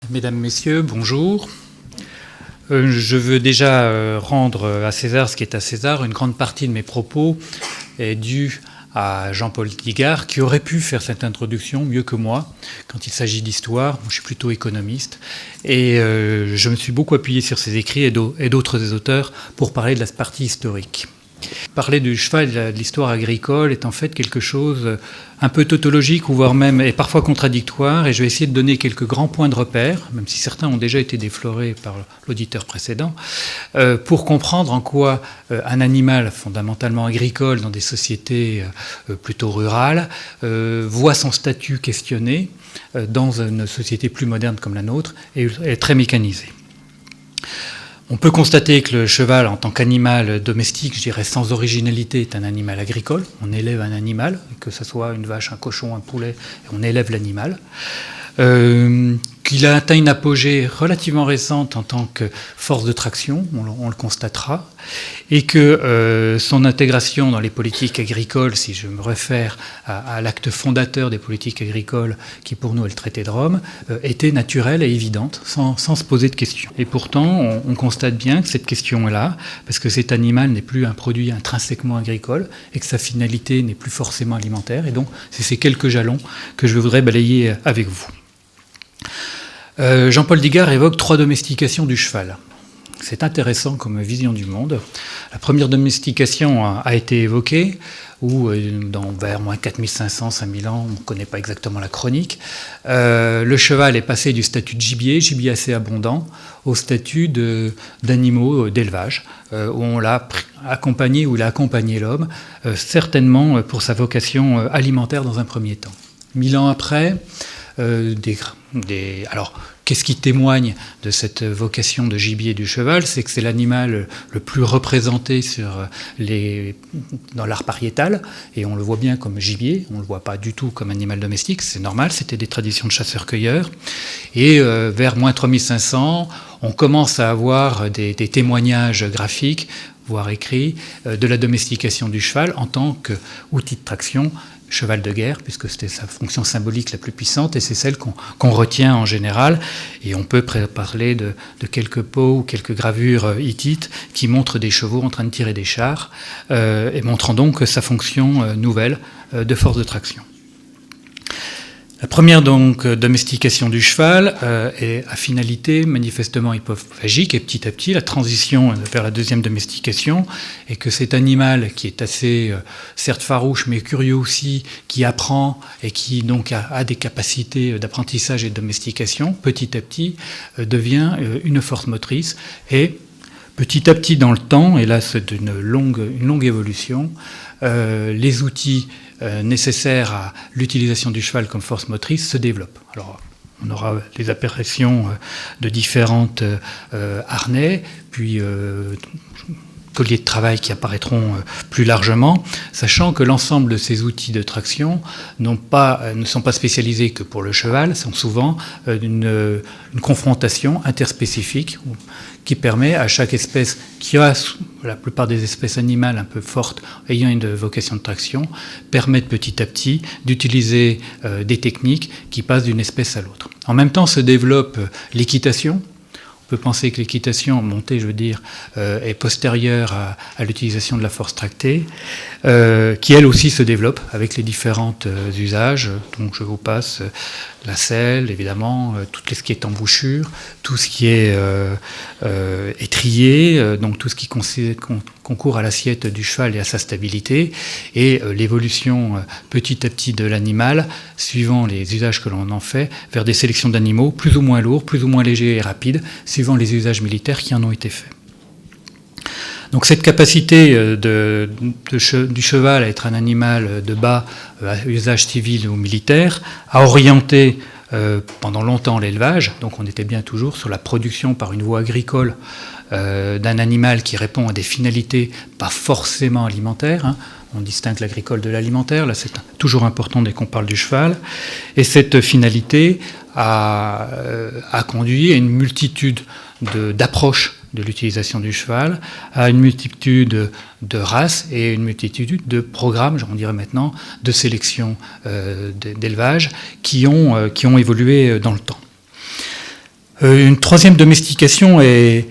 Mesdames, Messieurs, bonjour. Je veux déjà rendre à César ce qui est à César. Une grande partie de mes propos est due à Jean-Paul Digard, qui aurait pu faire cette introduction mieux que moi quand il s'agit d'histoire. Je suis plutôt économiste. Et je me suis beaucoup appuyé sur ses écrits et d'autres auteurs pour parler de la partie historique. Parler du cheval et de l'histoire agricole est en fait quelque chose un peu tautologique, ou voire même et parfois contradictoire, et je vais essayer de donner quelques grands points de repère, même si certains ont déjà été déflorés par l'auditeur précédent, pour comprendre en quoi un animal fondamentalement agricole dans des sociétés plutôt rurales voit son statut questionné dans une société plus moderne comme la nôtre et très mécanisée. On peut constater que le cheval, en tant qu'animal domestique, je dirais sans originalité, est un animal agricole. On élève un animal, que ce soit une vache, un cochon, un poulet, on élève l'animal. Qu'il a atteint une apogée relativement récente en tant que force de traction, on le constatera, et que son intégration dans les politiques agricoles, si je me réfère à l'acte fondateur des politiques agricoles, qui pour nous est le traité de Rome, était naturelle et évidente, sans se poser de questions. Et pourtant, on constate bien que cette question est là, parce que cet animal n'est plus un produit intrinsèquement agricole, et que sa finalité n'est plus forcément alimentaire, et donc c'est ces quelques jalons que je voudrais balayer avec vous. Jean-Paul Digard évoque 3 domestications du cheval. C'est intéressant comme vision du monde. La première domestication a été évoquée, où vers moins 4500-5000 ans, on ne connaît pas exactement la chronique, le cheval est passé du statut de gibier assez abondant, au statut d'animaux d'élevage, où on l'a accompagné, où il a accompagné l'homme, certainement pour sa vocation alimentaire dans un premier temps. 1000 ans après, alors, qu'est-ce qui témoigne de cette vocation de gibier du cheval? C'est que c'est l'animal le plus représenté dans l'art pariétal, et on le voit bien comme gibier, on ne le voit pas du tout comme animal domestique, c'est normal, c'était des traditions de chasseurs-cueilleurs. Et vers moins 3500, on commence à avoir des témoignages graphiques, voire écrits, de la domestication du cheval en tant qu'outil de traction, cheval de guerre, puisque c'était sa fonction symbolique la plus puissante, et c'est celle qu'on retient en général. Et on peut parler de quelques pots ou quelques gravures hittites qui montrent des chevaux en train de tirer des chars, et montrant donc sa fonction nouvelle de force de traction. La première donc domestication du cheval est à finalité manifestement hypophagique, et petit à petit la transition vers la deuxième domestication est que cet animal qui est assez certes farouche mais curieux aussi, qui apprend et qui donc a des capacités d'apprentissage et de domestication, petit à petit devient une force motrice, et petit à petit dans le temps, et là c'est une longue évolution, les outils nécessaires à l'utilisation du cheval comme force motrice se développent. Alors, on aura les apparitions de différentes harnais, puis colliers de travail qui apparaîtront plus largement, sachant que l'ensemble de ces outils de traction ne sont pas spécialisés que pour le cheval, sont souvent une confrontation interspécifique qui permet à chaque espèce qui a, la plupart des espèces animales un peu fortes ayant une vocation de traction, permettent petit à petit d'utiliser des techniques qui passent d'une espèce à l'autre. En même temps se développe l'équitation. On peut penser que l'équitation montée, est postérieure à l'utilisation de la force tractée, qui elle aussi se développe avec les différents usages. Donc je vous passe la selle, évidemment, tout ce qui est embouchure, tout ce qui est étrier, donc tout ce qui concourt à l'assiette du cheval et à sa stabilité, et l'évolution petit à petit de l'animal, suivant les usages que l'on en fait, vers des sélections d'animaux plus ou moins lourds, plus ou moins légers et rapides, suivant les usages militaires qui en ont été faits. Donc cette capacité du cheval à être un animal de bas à usage civil ou militaire a orienté pendant longtemps l'élevage, donc on était bien toujours sur la production par une voie agricole d'un animal qui répond à des finalités pas forcément alimentaires. On distingue l'agricole de l'alimentaire, là c'est toujours important dès qu'on parle du cheval. Et cette finalité a conduit à une multitude d'approches de l'utilisation du cheval, à une multitude de races et une multitude de programmes, on dirait maintenant, de sélection d'élevage qui ont évolué dans le temps. Une troisième domestication est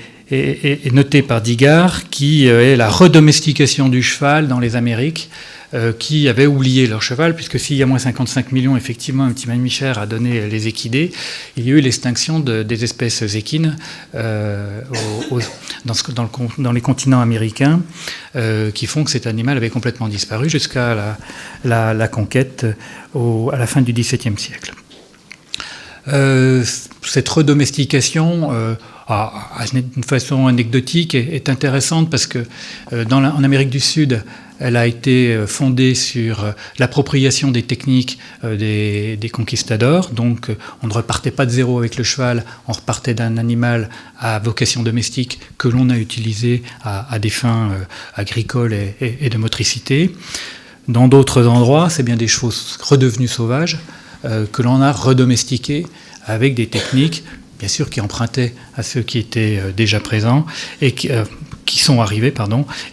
notée par Digard, qui est la redomestication du cheval dans les Amériques, qui avaient oublié leur cheval, puisque s'il y a moins 55 millions, effectivement, un petit mammifère a donné les équidés, il y a eu l'extinction des espèces équines dans les continents américains, qui font que cet animal avait complètement disparu jusqu'à la conquête à la fin du XVIIe siècle. Cette redomestication, d'une façon anecdotique, est intéressante parce que en Amérique du Sud, elle a été fondée sur l'appropriation des techniques des conquistadors. Donc on ne repartait pas de zéro avec le cheval, on repartait d'un animal à vocation domestique que l'on a utilisé à des fins agricoles et de motricité. Dans d'autres endroits, c'est bien des chevaux redevenus sauvages que l'on a redomestiqués avec des techniques, bien sûr, qui empruntaient à ceux qui étaient déjà présents et qui sont arrivés,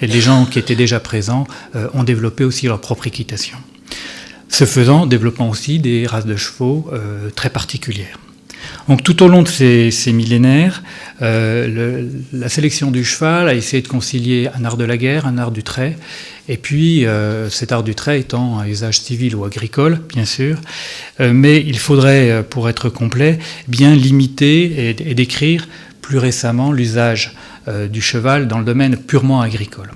et les gens qui étaient déjà présents ont développé aussi leur propre équitation. Ce faisant, développant aussi des races de chevaux très particulières. Donc tout au long de ces millénaires, la sélection du cheval a essayé de concilier un art de la guerre, un art du trait, et puis cet art du trait étant un usage civil ou agricole, bien sûr, mais il faudrait, pour être complet, bien limiter et décrire plus récemment l'usage du cheval dans le domaine purement agricole.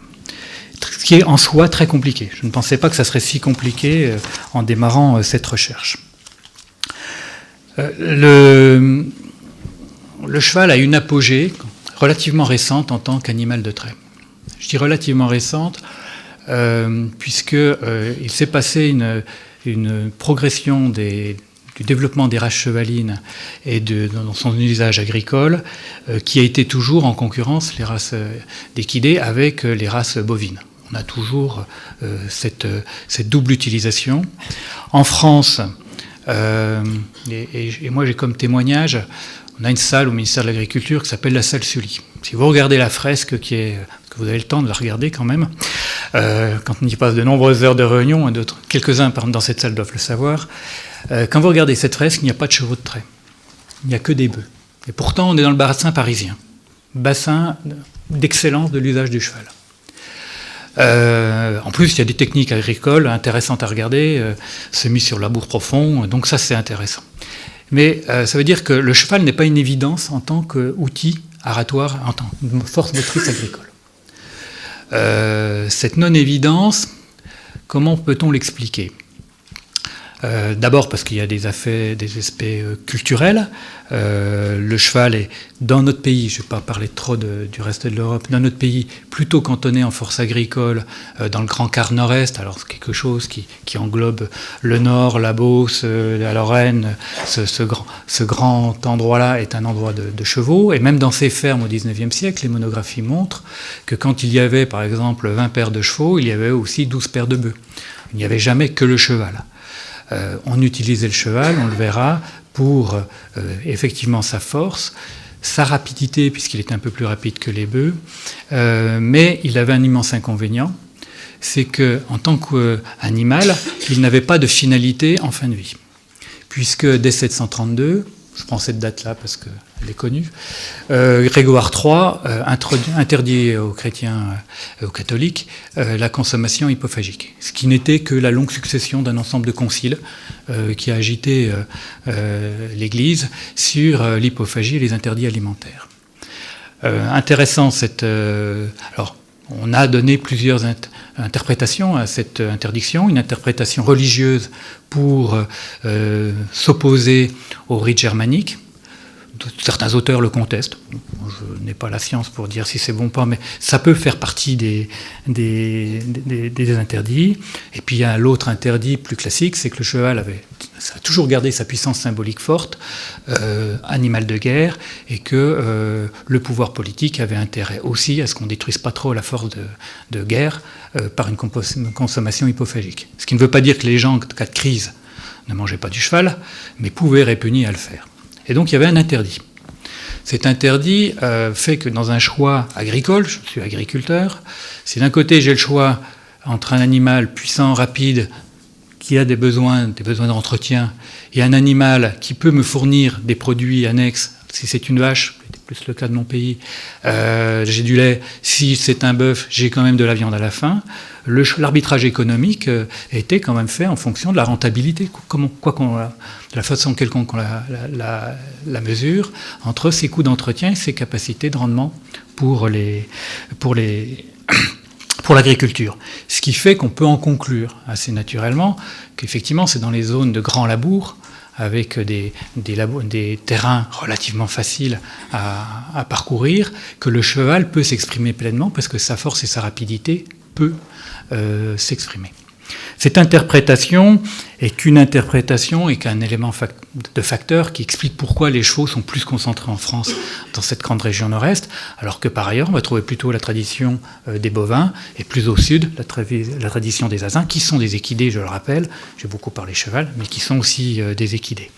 Ce qui est en soi très compliqué. Je ne pensais pas que ça serait si compliqué en démarrant cette recherche. Le cheval a une apogée relativement récente en tant qu'animal de trait. Je dis relativement récente puisqu'il s'est passé une progression du développement des races chevalines et dans son usage agricole qui a été toujours en concurrence, les races d'équidés, avec les races bovines. On a toujours cette double utilisation. En France, et moi j'ai comme témoignage, on a une salle au ministère de l'Agriculture qui s'appelle la salle Sully. Si vous regardez la fresque que vous avez le temps de la regarder quand même, quand on y passe de nombreuses heures de réunion, quelques-uns dans cette salle doivent le savoir, quand vous regardez cette fresque, il n'y a pas de chevaux de trait. Il n'y a que des bœufs. Et pourtant, on est dans le bassin parisien. Bassin d'excellence de l'usage du cheval. En plus, il y a des techniques agricoles intéressantes à regarder, semis sur labour profond, donc ça c'est intéressant. Mais ça veut dire que le cheval n'est pas une évidence en tant qu'outil aratoire, en tant que force motrice agricole. Cette non-évidence, comment peut-on l'expliquer ? D'abord parce qu'il y a des aspects culturels. Le cheval est, dans notre pays, je ne vais pas parler trop du reste de l'Europe, dans notre pays, plutôt cantonné en force agricole, dans le grand quart nord-est, alors c'est quelque chose qui englobe le nord, la Beauce, la Lorraine, ce grand endroit-là est un endroit de chevaux, et même dans ces fermes au XIXe siècle, les monographies montrent que quand il y avait par exemple 20 paires de chevaux, il y avait aussi 12 paires de bœufs. Il n'y avait jamais que le cheval. On utilisait le cheval, on le verra, pour effectivement sa force, sa rapidité, puisqu'il était un peu plus rapide que les bœufs, mais il avait un immense inconvénient, c'est qu'en tant qu'animal, il n'avait pas de finalité en fin de vie. Puisque dès 732, je prends cette date-là parce qu'elle est connue, Grégoire III interdit aux chrétiens et aux catholiques la consommation hypophagique, ce qui n'était que la longue succession d'un ensemble de conciles qui a agité l'Église sur l'hypophagie et les interdits alimentaires. Intéressant, alors, on a donné plusieurs interprétations à cette interdiction, une interprétation religieuse pour s'opposer au rite germanique. Certains auteurs le contestent. Je n'ai pas la science pour dire si c'est bon ou pas, mais ça peut faire partie des interdits. Et puis il y a l'autre interdit plus classique, c'est que le cheval ça a toujours gardé sa puissance symbolique forte, animal de guerre, et que le pouvoir politique avait intérêt aussi à ce qu'on ne détruise pas trop la force de guerre par une consommation hypophagique. Ce qui ne veut pas dire que les gens, en cas de crise, ne mangeaient pas du cheval, mais pouvaient répugner à le faire. Et donc il y avait un interdit. Cet interdit fait que dans un choix agricole, je suis agriculteur, si d'un côté j'ai le choix entre un animal puissant, rapide, qui a des besoins d'entretien, et un animal qui peut me fournir des produits annexes, si c'est une vache, c'était plus le cas de mon pays, j'ai du lait. Si c'est un bœuf, j'ai quand même de la viande à la fin. L'arbitrage économique était quand même fait en fonction de la rentabilité, de la façon quelconque qu'on la mesure, entre ses coûts d'entretien et ses capacités de rendement pour l'agriculture. Ce qui fait qu'on peut en conclure assez naturellement qu'effectivement c'est dans les zones de grand labour, avec des terrains relativement faciles à parcourir, que le cheval peut s'exprimer pleinement parce que sa force et sa rapidité peut s'exprimer. Cette interprétation est qu'une interprétation et qu'un élément de facteur qui explique pourquoi les chevaux sont plus concentrés en France dans cette grande région nord-est, alors que par ailleurs on va trouver plutôt la tradition des bovins et plus au sud la tradition des asins, qui sont des équidés, je le rappelle, j'ai beaucoup parlé cheval, mais qui sont aussi des équidés.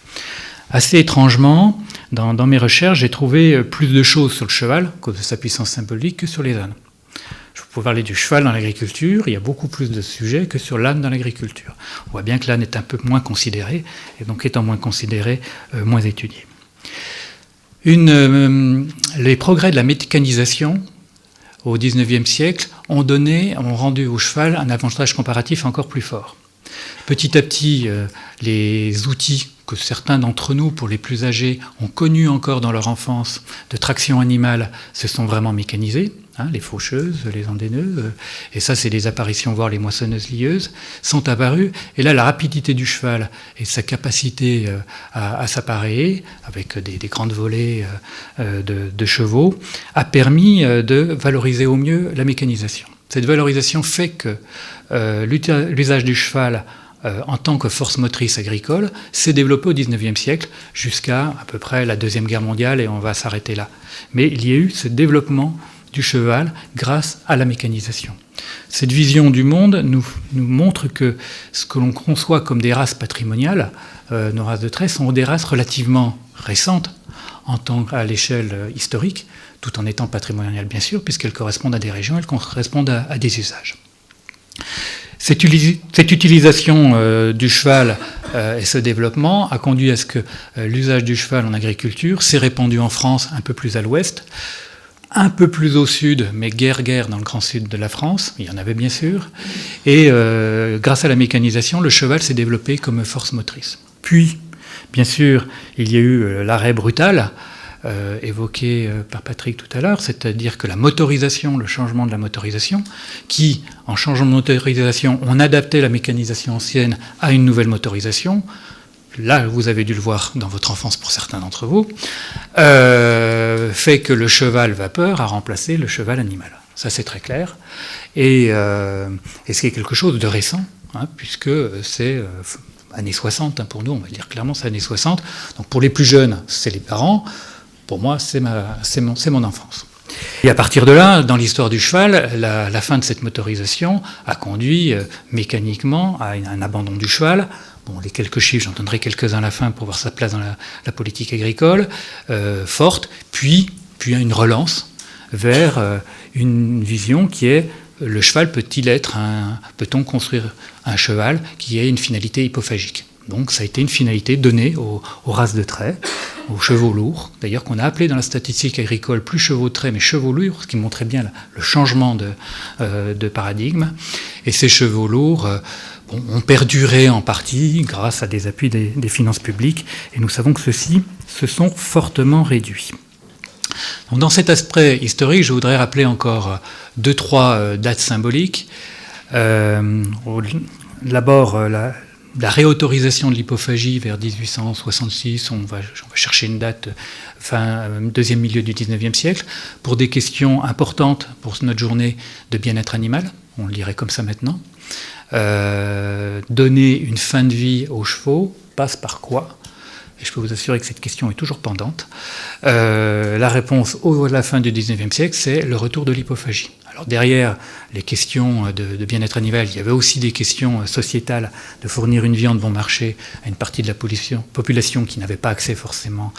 Assez étrangement, dans mes recherches, j'ai trouvé plus de choses sur le cheval, à cause de sa puissance symbolique, que sur les ânes. Pour parler du cheval dans l'agriculture, il y a beaucoup plus de sujets que sur l'âne dans l'agriculture. On voit bien que l'âne est un peu moins considéré, et donc étant moins considéré, moins étudié. Les progrès de la mécanisation au XIXe siècle ont rendu au cheval un avantage comparatif encore plus fort. Petit à petit, les outils que certains d'entre nous, pour les plus âgés, ont connus encore dans leur enfance de traction animale, se sont vraiment mécanisés. Les faucheuses, les endaineuses, et ça c'est les apparitions, voire les moissonneuses lieuses, sont apparues. Et là, la rapidité du cheval et sa capacité à s'appareiller, avec des grandes volées de chevaux, a permis de valoriser au mieux la mécanisation. Cette valorisation fait que l'usage du cheval en tant que force motrice agricole s'est développé au XIXe siècle jusqu'à peu près la Deuxième Guerre mondiale, et on va s'arrêter là. Mais il y a eu ce développement du cheval grâce à la mécanisation. Cette vision du monde nous montre que ce que l'on conçoit comme des races patrimoniales, nos races de trait, sont des races relativement récentes à l'échelle historique, tout en étant patrimoniales bien sûr, puisqu'elles correspondent à des régions, elles correspondent à des usages. Cette utilisation du cheval et ce développement a conduit à ce que l'usage du cheval en agriculture s'est répandu en France un peu plus à l'ouest, un peu plus au sud, mais guère dans le grand sud de la France, il y en avait bien sûr, et grâce à la mécanisation, le cheval s'est développé comme force motrice. Puis, bien sûr, il y a eu l'arrêt brutal, évoqué par Patrick tout à l'heure, c'est-à-dire que la motorisation, le changement de la motorisation, qui, en changeant de motorisation, on adaptait la mécanisation ancienne à une nouvelle motorisation. Là, vous avez dû le voir dans votre enfance pour certains d'entre vous, fait que le cheval vapeur a remplacé le cheval animal. Ça, c'est très clair. Et c'est quelque chose de récent, puisque c'est années 60 pour nous, on va dire clairement, c'est années 60. Donc pour les plus jeunes, c'est les parents. Pour moi, c'est mon enfance. Et à partir de là, dans l'histoire du cheval, la fin de cette motorisation a conduit mécaniquement à un abandon du cheval. Bon, les quelques chiffres, j'en donnerai quelques-uns à la fin pour voir sa place dans la politique agricole, forte, puis à une relance vers une vision qui est le cheval peut-on construire un cheval qui ait une finalité hypophagique. Donc ça a été une finalité donnée aux races de trait, aux chevaux lourds, d'ailleurs qu'on a appelé dans la statistique agricole plus chevaux de trait mais chevaux lourds, ce qui montrait bien le changement de paradigme. Et ces chevaux lourds ont perduré en partie grâce à des appuis des finances publiques, et nous savons que ceux-ci se sont fortement réduits. Donc dans cet aspect historique, je voudrais rappeler encore 2-3 dates symboliques. D'abord, la réautorisation de l'hypophagie vers 1866, on va chercher une date deuxième milieu du 19e siècle, pour des questions importantes pour notre journée de bien-être animal, on le dirait comme ça maintenant. Donner une fin de vie aux chevaux passe par quoi ? Et je peux vous assurer que cette question est toujours pendante. La réponse à la fin du 19e siècle, c'est le retour de l'hypophagie. Alors derrière les questions de bien-être animal, il y avait aussi des questions sociétales de fournir une viande bon marché à une partie de la population qui n'avait pas accès forcément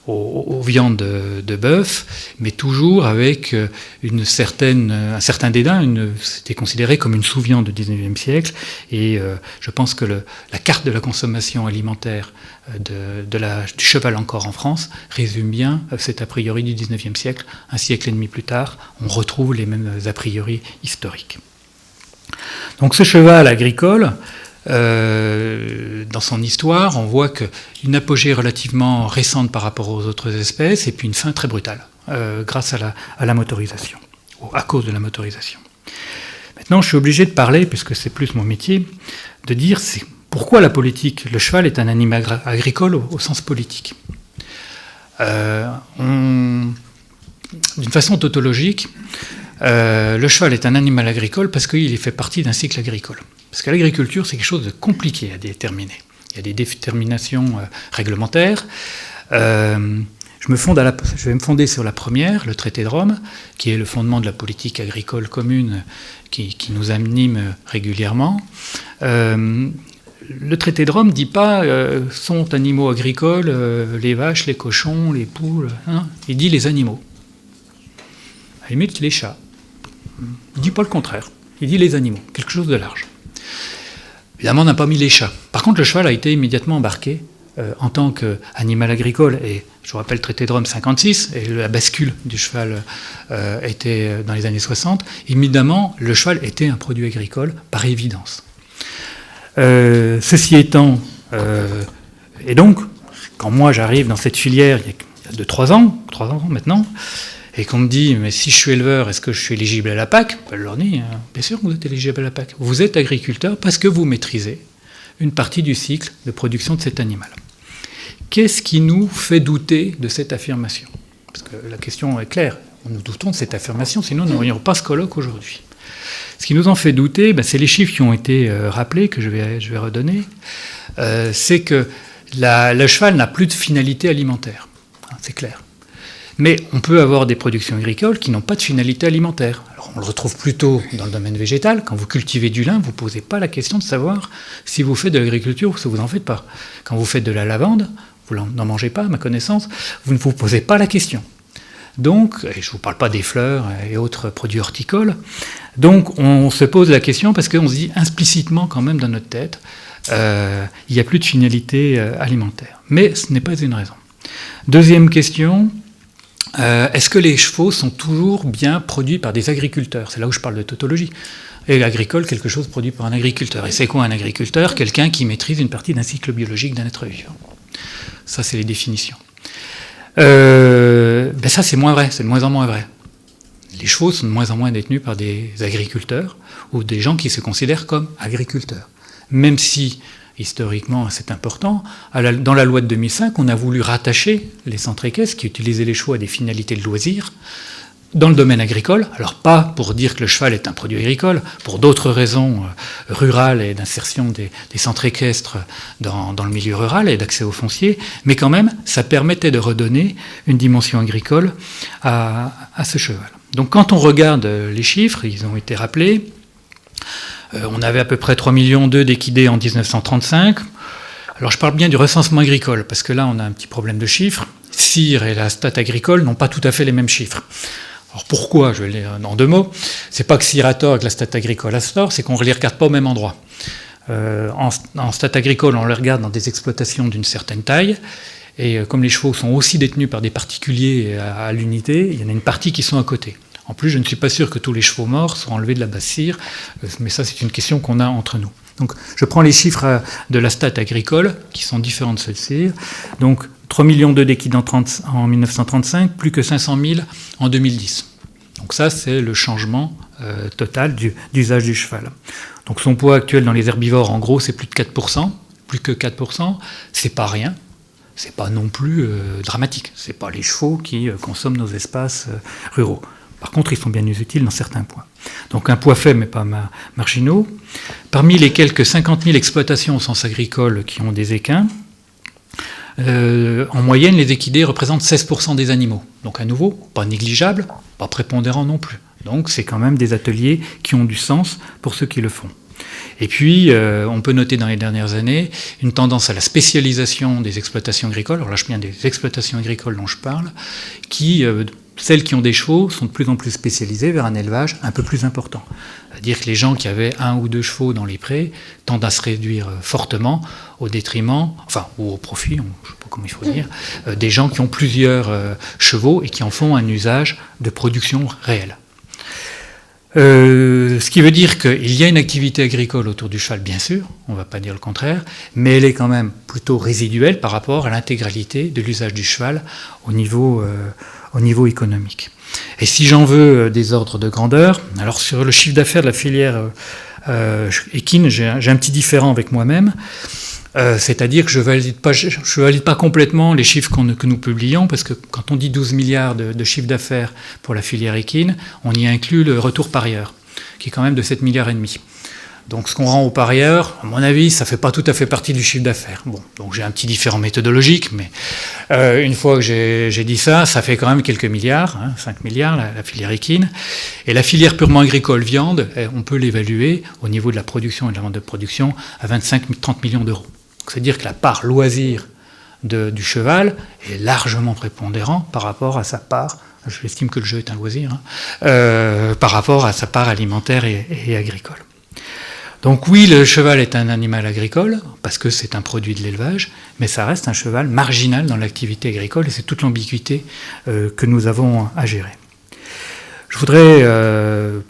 aux viandes de bœuf, mais toujours avec un certain dédain. C'était considéré comme une sous-viande du XIXe siècle, et je pense que la carte de la consommation alimentaire du cheval encore en France résume bien cet a priori du XIXe siècle. Un siècle et demi plus tard, on retrouve les mêmes a priori historiques. Donc ce cheval agricole, dans son histoire, on voit qu'une apogée relativement récente par rapport aux autres espèces, et puis une fin très brutale, grâce à la motorisation, ou à cause de la motorisation. Maintenant, je suis obligé de parler, puisque c'est plus mon métier, de dire pourquoi la politique. Le cheval est un animal agricole au sens politique. D'une façon tautologique, le cheval est un animal agricole parce qu'il fait partie d'un cycle agricole. Parce que l'agriculture, c'est quelque chose de compliqué à déterminer. Il y a des déterminations réglementaires. Je vais me fonder sur la première, le traité de Rome, qui est le fondement de la politique agricole commune qui nous anime régulièrement. Le traité de Rome ne dit pas sont animaux agricoles les vaches, les cochons, les poules. Hein, il dit les animaux. À la limite, les chats. Il ne dit pas le contraire. Il dit les animaux, quelque chose de large. Évidemment, on n'a pas mis les chats. Par contre, le cheval a été immédiatement embarqué en tant qu'animal agricole. Et je vous rappelle le traité de Rome 56, et la bascule du cheval était dans les années 60. Évidemment, le cheval était un produit agricole, par évidence. Ceci étant, et donc, quand moi j'arrive dans cette filière, il y a 3 ans maintenant, et qu'on me dit, mais si je suis éleveur, est-ce que je suis éligible à la PAC ? Je leur dis, bien sûr que vous êtes éligible à la PAC. Vous êtes agriculteur parce que vous maîtrisez une partie du cycle de production de cet animal. Qu'est-ce qui nous fait douter de cette affirmation ? Parce que la question est claire, nous doutons de cette affirmation, sinon nous n'aurions pas ce colloque aujourd'hui. Ce qui nous en fait douter, c'est les chiffres qui ont été rappelés, que je vais redonner. C'est que le cheval n'a plus de finalité alimentaire, c'est clair. Mais on peut avoir des productions agricoles qui n'ont pas de finalité alimentaire. Alors on le retrouve plutôt dans le domaine végétal. Quand vous cultivez du lin, vous ne posez pas la question de savoir si vous faites de l'agriculture ou si vous n'en faites pas. Quand vous faites de la lavande, vous n'en mangez pas, à ma connaissance, vous ne vous posez pas la question. Donc, et je ne vous parle pas des fleurs et autres produits horticoles, donc on se pose la question parce qu'on se dit implicitement quand même dans notre tête, il n'y a plus de finalité alimentaire. Mais ce n'est pas une raison. Deuxième question, est-ce que les chevaux sont toujours bien produits par des agriculteurs ? C'est là où je parle de tautologie. Et l'agricole, quelque chose produit par un agriculteur. Et c'est quoi un agriculteur ? Quelqu'un qui maîtrise une partie d'un cycle biologique d'un être vivant. Ça, c'est les définitions. Ça, c'est moins vrai, c'est de moins en moins vrai. Les chevaux sont de moins en moins détenus par des agriculteurs ou des gens qui se considèrent comme agriculteurs. Même si, historiquement, c'est important, dans la loi de 2005, on a voulu rattacher les centres équestres qui utilisaient les chevaux à des finalités de loisirs dans le domaine agricole. Alors pas pour dire que le cheval est un produit agricole, pour d'autres raisons rurales et d'insertion des centres équestres dans le milieu rural et d'accès au foncier, mais quand même, ça permettait de redonner une dimension agricole à ce cheval. Donc quand on regarde les chiffres, ils ont été rappelés, on avait à peu près 3,2 millions d'équidés en 1935. Alors je parle bien du recensement agricole, parce que là on a un petit problème de chiffres. CIR et la stat agricole n'ont pas tout à fait les mêmes chiffres. Alors pourquoi ? Je vais le dire en 2 mots. C'est pas que CIR a tort et que la stat agricole a tort, c'est qu'on ne les regarde pas au même endroit. En stat agricole, on les regarde dans des exploitations d'une certaine taille, et comme les chevaux sont aussi détenus par des particuliers à l'unité, il y en a une partie qui sont à côté. En plus, je ne suis pas sûr que tous les chevaux morts soient enlevés de la base CIR, mais ça c'est une question qu'on a entre nous. Donc je prends les chiffres de la stat agricole, qui sont différents de ceux de CIR. Donc 3,2 millions d'équidés en 1935, plus que 500 000 en 2010. Donc ça, c'est le changement total d'usage du cheval. Donc son poids actuel dans les herbivores, en gros, c'est plus de 4%. Plus que 4%, c'est pas rien. C'est pas non plus dramatique. C'est pas les chevaux qui consomment nos espaces ruraux. Par contre, ils sont bien utiles dans certains points. Donc un poids faible, mais pas marginaux. Parmi les quelques 50 000 exploitations au sens agricole qui ont des équins, en moyenne, les équidés représentent 16% des animaux. Donc à nouveau, pas négligeable, pas prépondérant non plus. Donc c'est quand même des ateliers qui ont du sens pour ceux qui le font. Et puis, on peut noter dans les dernières années une tendance à la spécialisation des exploitations agricoles. Alors là, je viens des exploitations agricoles dont je parle, qui, celles qui ont des chevaux, sont de plus en plus spécialisées vers un élevage un peu plus important. C'est-à-dire que les gens qui avaient 1 ou 2 chevaux dans les prés tendent à se réduire fortement au détriment, enfin, ou au profit, je ne sais pas comment il faut dire, des gens qui ont plusieurs chevaux et qui en font un usage de production réelle. Ce qui veut dire qu'il y a une activité agricole autour du cheval, bien sûr, on ne va pas dire le contraire, mais elle est quand même plutôt résiduelle par rapport à l'intégralité de l'usage du cheval au niveau économique. Et si j'en veux des ordres de grandeur, alors sur le chiffre d'affaires de la filière équine, j'ai un petit différend avec moi-même. C'est-à-dire que je valide pas complètement les chiffres que nous publions, parce que quand on dit 12 milliards de chiffre d'affaires pour la filière équine, on y inclut le retour parieur, qui est quand même de 7 milliards et demi. Donc ce qu'on rend aux parieurs, à mon avis, ça ne fait pas tout à fait partie du chiffre d'affaires. Bon, donc j'ai un petit différent méthodologique, mais une fois que j'ai dit ça, ça fait quand même quelques milliards, 5 milliards la filière équine. Et la filière purement agricole viande, on peut l'évaluer au niveau de la production et de la vente de production à 25-30 millions d'euros. C'est-à-dire que la part loisir du cheval est largement prépondérant par rapport à sa part, j'estime que le jeu est un loisir, par rapport à sa part alimentaire et agricole. Donc oui, le cheval est un animal agricole, parce que c'est un produit de l'élevage, mais ça reste un cheval marginal dans l'activité agricole, et c'est toute l'ambiguïté que nous avons à gérer. Je voudrais,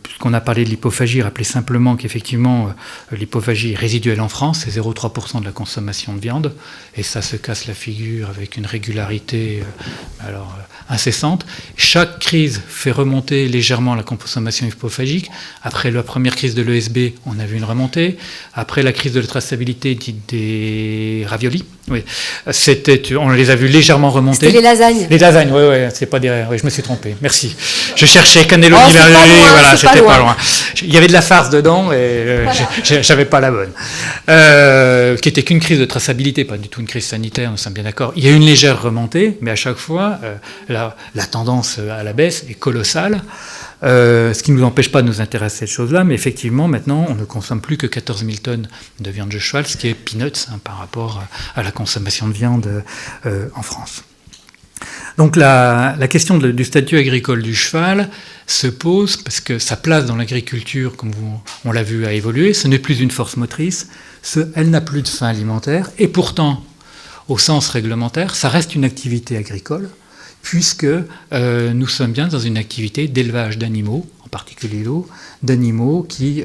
puisqu'on a parlé de l'hypophagie, rappeler simplement qu'effectivement, l'hypophagie est résiduelle en France, c'est 0,3% de la consommation de viande, et ça se casse la figure avec une régularité incessante. Chaque crise fait remonter légèrement la consommation hypophagique. Après la première crise de l'ESB, on a vu une remontée. Après la crise de la traçabilité dite des raviolis, oui, on les a vus légèrement remonter. C'était les lasagnes. Les lasagnes, oui, c'est pas des... Oui, je me suis trompé, merci. Je cherchais cannelloni, voilà, c'était pas loin. Il y avait de la farce dedans, et j'avais pas la bonne. Qui était qu'une crise de traçabilité, pas du tout une crise sanitaire, nous sommes bien d'accord. Il y a une légère remontée, mais à chaque fois, la tendance à la baisse est colossale. Ce qui ne nous empêche pas de nous intéresser à cette chose-là, mais effectivement, maintenant, on ne consomme plus que 14 000 tonnes de viande de cheval, ce qui est peanuts par rapport à la consommation de viande en France. Donc la question du statut agricole du cheval se pose parce que sa place dans l'agriculture, comme on l'a vu, a évolué. Ce n'est plus une force motrice, elle n'a plus de fin alimentaire, et pourtant, au sens réglementaire, ça reste une activité agricole, puisque nous sommes bien dans une activité d'élevage d'animaux, en particulier d'animaux qui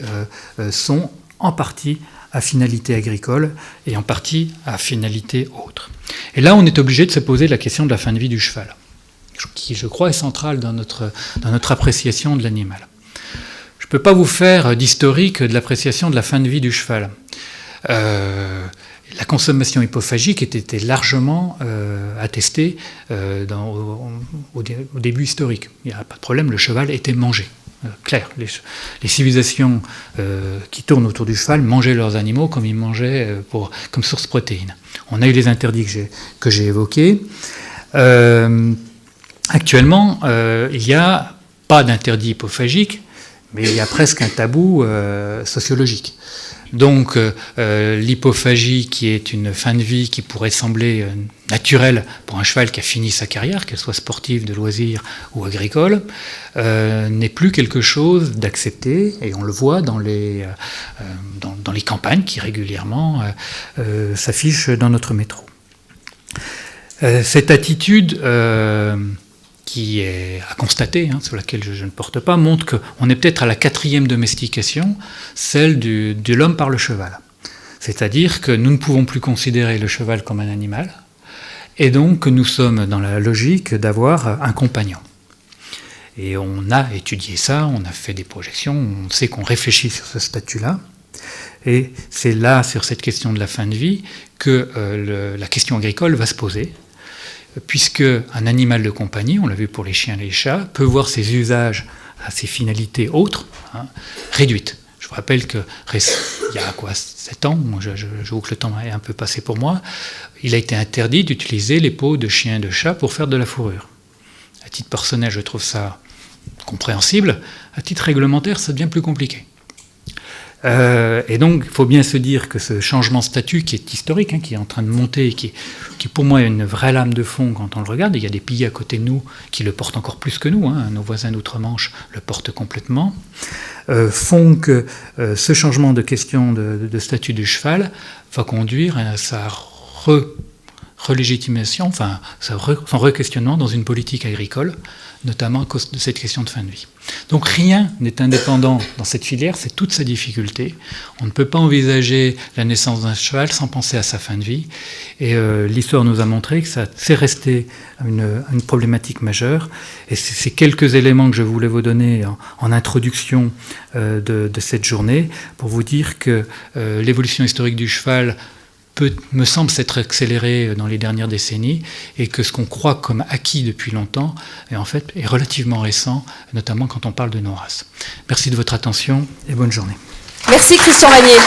sont en partie à finalité agricole et en partie à finalité autre. Et là, on est obligé de se poser la question de la fin de vie du cheval, qui, je crois, est centrale dans notre appréciation de l'animal. Je ne peux pas vous faire d'historique de l'appréciation de la fin de vie du cheval. La consommation hypophagique était largement attestée au début historique. Il n'y a pas de problème, le cheval était mangé. Clair, les civilisations qui tournent autour du cheval mangeaient leurs animaux comme ils mangeaient comme source protéine. On a eu les interdits que j'ai évoqués. Actuellement, il n'y a pas d'interdit hypophagique, mais il y a presque un tabou sociologique. Donc l'hypophagie, qui est une fin de vie qui pourrait sembler naturelle pour un cheval qui a fini sa carrière, qu'elle soit sportive, de loisirs ou agricole, n'est plus quelque chose d'accepté, et on le voit dans les campagnes qui régulièrement s'affichent dans notre métro. Cette attitude qui est à constater, sur laquelle je ne porte pas, montre qu'on est peut-être à la 4e domestication, celle de l'homme par le cheval. C'est-à-dire que nous ne pouvons plus considérer le cheval comme un animal, et donc nous sommes dans la logique d'avoir un compagnon. Et on a étudié ça, on a fait des projections, on sait qu'on réfléchit sur ce statut-là, et c'est là, sur cette question de la fin de vie, que la question agricole va se poser, puisque un animal de compagnie, on l'a vu pour les chiens et les chats, peut voir ses usages à ses finalités autres réduites. Je vous rappelle qu'il y a 7 ans, j'avoue que le temps est un peu passé pour moi, il a été interdit d'utiliser les peaux de chiens et de chats pour faire de la fourrure. À titre personnel, je trouve ça compréhensible. À titre réglementaire, ça devient plus compliqué. Et donc, il faut bien se dire que ce changement de statut qui est historique, qui est en train de monter, qui pour moi est une vraie lame de fond quand on le regarde, il y a des pays à côté de nous qui le portent encore plus que nous, nos voisins d'outre-Manche le portent complètement, font que ce changement de question de statut du cheval va conduire à sa relégitimation, enfin son re-questionnement dans une politique agricole, notamment à cause de cette question de fin de vie. Donc rien n'est indépendant dans cette filière, c'est toute sa difficulté. On ne peut pas envisager la naissance d'un cheval sans penser à sa fin de vie. Et l'histoire nous a montré que ça c'est resté une problématique majeure. Et c'est ces quelques éléments que je voulais vous donner en introduction de cette journée pour vous dire que l'évolution historique du cheval me semble s'être accéléré dans les dernières décennies et que ce qu'on croit comme acquis depuis longtemps est relativement récent, notamment quand on parle de nos races. Merci de votre attention et bonne journée. Merci Christian Vanier.